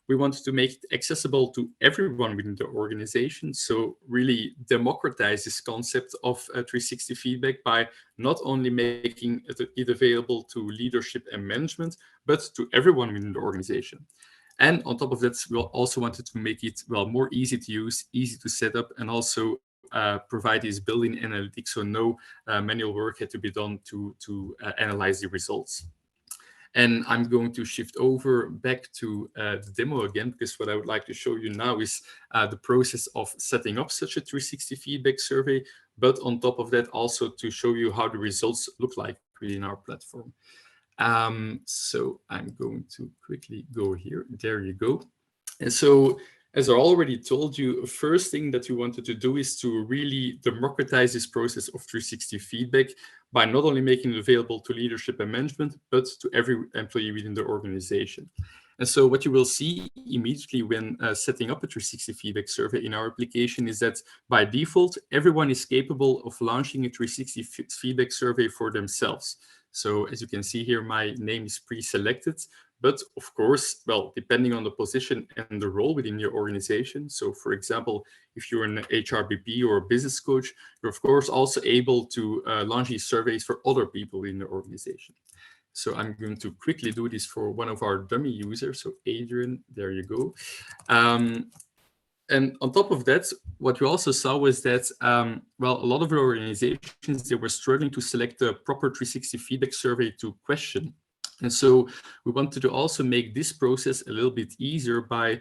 Speaker 4: We wanted to make it accessible to everyone within the organization. So really democratize this concept of 360 feedback by not only making it available to leadership and management, but to everyone within the organization. And on top of that, we also wanted to make it, well, more easy to use, easy to set up, and also provide this built-in analytics, so no manual work had to be done to analyze the results. And I'm going to shift over back to the demo again, because what I would like to show you now is the process of setting up such a 360 feedback survey, but on top of that, also to show you how the results look like within our platform. So I'm going to quickly go here. There you go. And so, as I already told you, the first thing that we wanted to do is to really democratize this process of 360 feedback by not only making it available to leadership and management, but to every employee within the organization. And so what you will see immediately when setting up a 360 feedback survey in our application is that by default, everyone is capable of launching a 360 feedback survey for themselves. So as you can see here, my name is pre-selected. But of course, well, depending on the position and the role within your organization. So for example, if you're an HRBP or a business coach, you're of course also able to launch these surveys for other people in the organization. So I'm going to quickly do this for one of our dummy users. So Adrian, there you go. And on top of that, what we also saw was that, well, a lot of organizations, they were struggling to select the proper 360 feedback survey to question. And so we wanted to also make this process a little bit easier by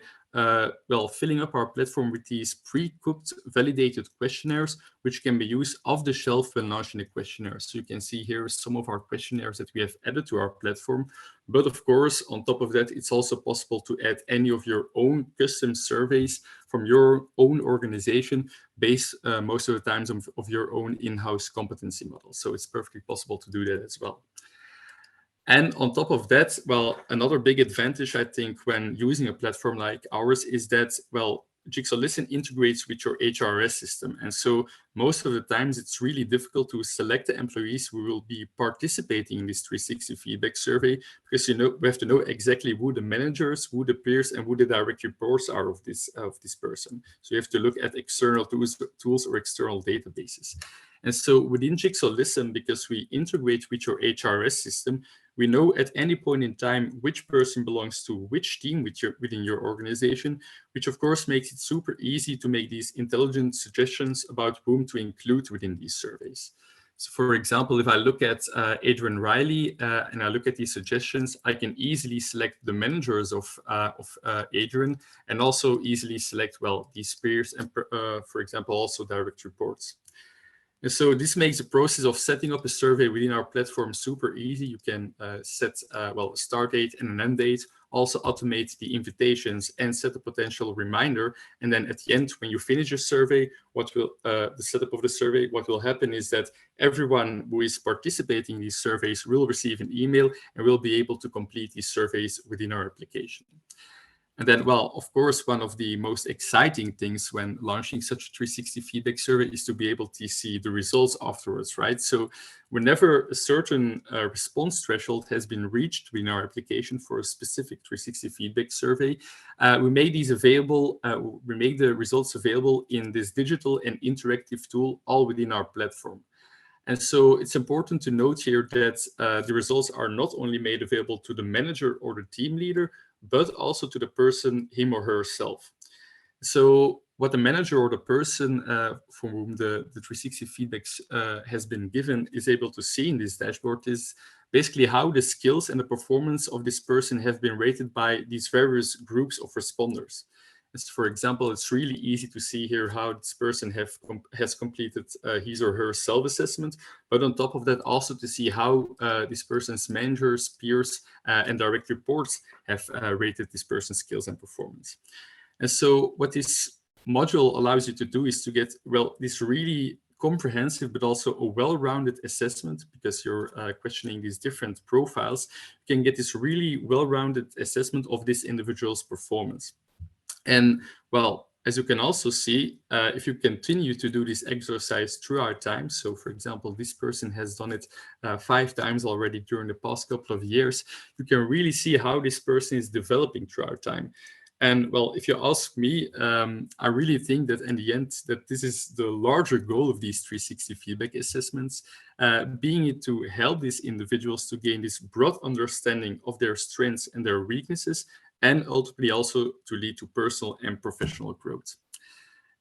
Speaker 4: filling up our platform with these pre-cooked validated questionnaires, which can be used off the shelf when launching the questionnaire. So you can see here some of our questionnaires that we have added to our platform. But of course, on top of that, it's also possible to add any of your own custom surveys from your own organization based most of the times of your own in-house competency model. So it's perfectly possible to do that as well. And on top of that, well, another big advantage, I think, when using a platform like ours is that, well, Jigsaw Listen integrates with your HRS system. And so most of the times it's really difficult to select the employees who will be participating in this 360 feedback survey, because we have to know exactly who the managers, who the peers, and who the direct reports are of this person. So you have to look at external tools or external databases. And so within Jigsaw Listen, because we integrate with your HRS system, we know at any point in time which person belongs to which team within your organization, which of course makes it super easy to make these intelligent suggestions about whom to include within these surveys. So for example, if I look at Adrian Riley and I look at these suggestions, I can easily select the managers of Adrian, and also easily select, well, these peers and, for example, also direct reports. And so this makes the process of setting up a survey within our platform super easy. You can set a start date and an end date, also automate the invitations and set a potential reminder. And then at the end, when you finish your survey, the setup of the survey, what will happen is that everyone who is participating in these surveys will receive an email and will be able to complete these surveys within our application. And then, well, of course, one of the most exciting things when launching such a 360 feedback survey is to be able to see the results afterwards, right? So whenever a certain response threshold has been reached within our application for a specific 360 feedback survey, we make these available, we make the results available in this digital and interactive tool all within our platform. And so it's important to note here that the results are not only made available to the manager or the team leader, but also to the person, him or herself. So what the manager or the person for whom the 360 feedbacks has been given is able to see in this dashboard is basically how the skills and the performance of this person have been rated by these various groups of responders. So for example, it's really easy to see here how this person has completed his or her self-assessment, but on top of that, also to see how this person's managers, peers, and direct reports have rated this person's skills and performance. And so what this module allows you to do is to get, well, this really comprehensive, but also a well-rounded assessment, because you're questioning these different profiles. You can get this really well-rounded assessment of this individual's performance. And well, as you can also see, if you continue to do this exercise throughout time, so for example, this person has done it 5 times already during the past couple of years, you can really see how this person is developing throughout time. And well, if you ask me, I really think that in the end, that this is the larger goal of these 360 feedback assessments, being it to help these individuals to gain this broad understanding of their strengths and their weaknesses, and ultimately also to lead to personal and professional growth.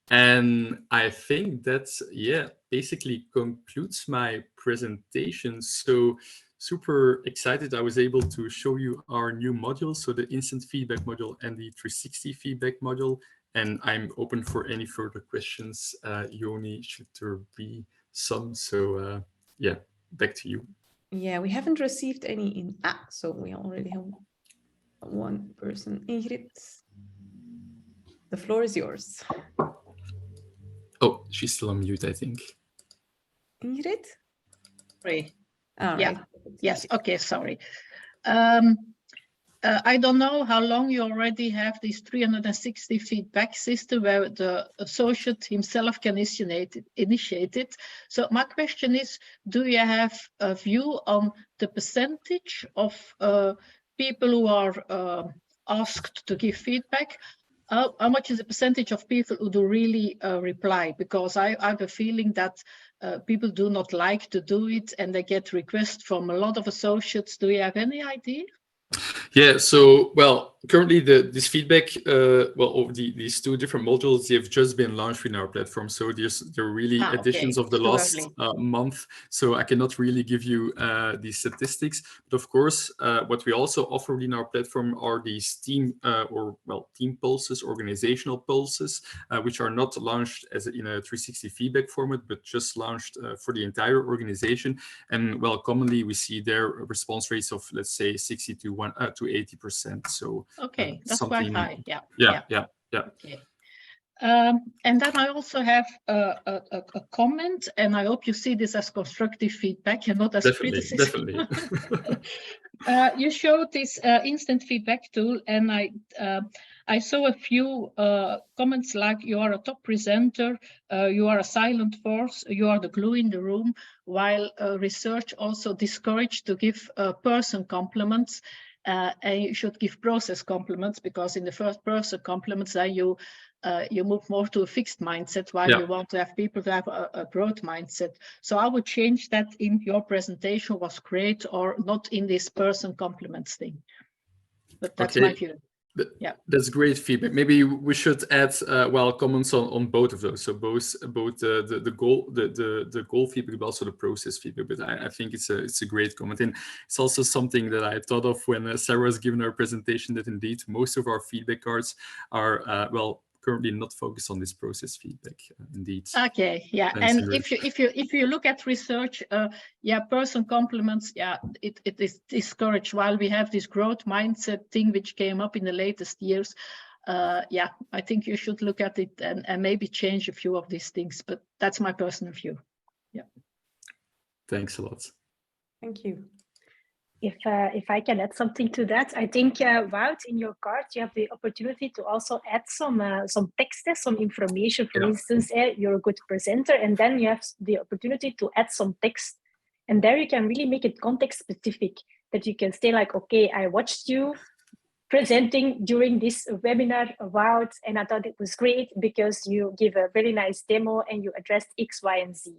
Speaker 4: And I think that, yeah, basically concludes my presentation. So super excited I was able to show you our new modules, so the instant feedback module and the 360 feedback module. And I'm open for any further questions, Yoni, should there be some. So yeah, back to you.
Speaker 1: Yeah, we haven't received any so we already have one person. Ingrid, the floor is yours.
Speaker 4: Oh, she's still on mute, I think.
Speaker 1: Ingrid?
Speaker 3: Sorry.
Speaker 1: All
Speaker 3: yeah.
Speaker 1: right.
Speaker 3: Yes. Okay. Sorry. I don't know how long you already have this 360 feedback system where the associate himself can initiate it. So my question is, do you have a view on the percentage of people who are asked to give feedback? How much is the percentage of people who do really reply? Because I have a feeling that people do not like to do it and they get requests from a lot of associates. Do you have any idea?
Speaker 4: Yeah, so, well, currently this feedback, over these two different modules, they have just been launched in our platform. So there are really additions of the last month. So I cannot really give you these statistics. But of course, what we also offer in our platform are these team pulses, organizational pulses, which are not launched in a 360 feedback format, but just launched for the entire organization. And commonly we see their response rates of, let's say, 60 to 80%. So
Speaker 3: that's quite high. Yeah.
Speaker 4: Okay.
Speaker 3: And then I also have a comment, and I hope you see this as constructive feedback and not as criticism.
Speaker 4: Definitely.
Speaker 3: You showed this instant feedback tool, and I saw a few comments like, you are a top presenter, you are a silent force, you are the glue in the room, while research also discouraged to give person compliments. And you should give process compliments, because in the first person compliments, you move more to a fixed mindset, while you want to have people to have a growth mindset. So I would change that in your presentation was great, or not in this person compliments thing. But that's my view.
Speaker 4: That's great feedback. Maybe we should add comments on both of those. So both the goal feedback, but also the process feedback. But I think it's a great comment, and it's also something that I thought of when Sarah was giving her presentation, that indeed most of our feedback cards are currently not focused on this process feedback. Indeed.
Speaker 3: Okay, yeah.
Speaker 4: Thanks,
Speaker 3: and if you look at research, person compliments, it is discouraged, while we have this growth mindset thing which came up in the latest years. I think you should look at it and maybe change a few of these things, but that's my personal view. Yeah.
Speaker 4: Thanks a lot.
Speaker 1: Thank you.
Speaker 2: If I can add something to that, I think, Wout, in your card, you have the opportunity to also add some text, some information. For instance, you're a good presenter, and then you have the opportunity to add some text. And there you can really make it context specific, that you can say like, okay, I watched you presenting during this webinar, Wout, and I thought it was great because you give a very nice demo and you addressed X, Y, and Z.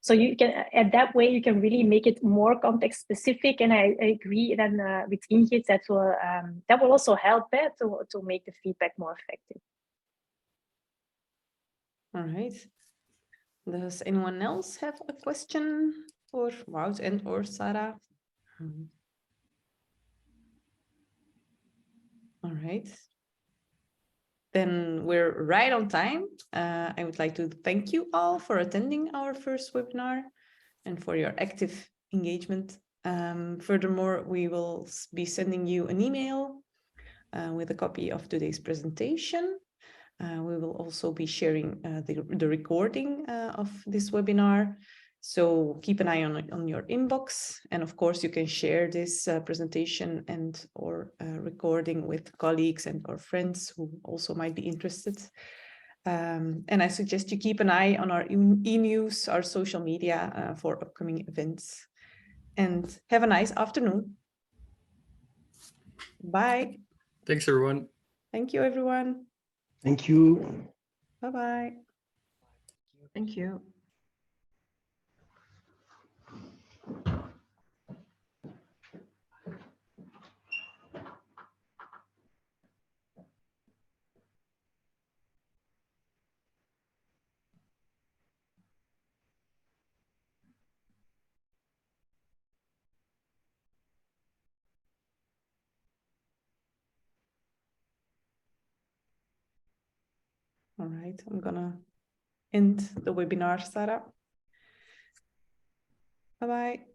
Speaker 2: So you can, at that way, you can really make it more context specific. And I agree then with Ingrid that will also help to make the feedback more effective.
Speaker 1: All right. Does anyone else have a question for Wout and or Sarah? All right. Then we're right on time. I would like to thank you all for attending our first webinar and for your active engagement. Furthermore, we will be sending you an email with a copy of today's presentation. We will also be sharing the recording of this webinar. So keep an eye on your inbox. And of course, you can share this presentation and or recording with colleagues and or friends who also might be interested. And I suggest you keep an eye on our e-news, our social media for upcoming events. And have a nice afternoon. Bye.
Speaker 4: Thanks, everyone.
Speaker 1: Thank you, everyone.
Speaker 5: Thank you.
Speaker 1: Bye-bye.
Speaker 6: Thank you.
Speaker 1: All right, I'm gonna end the webinar, Sarah. Bye-bye.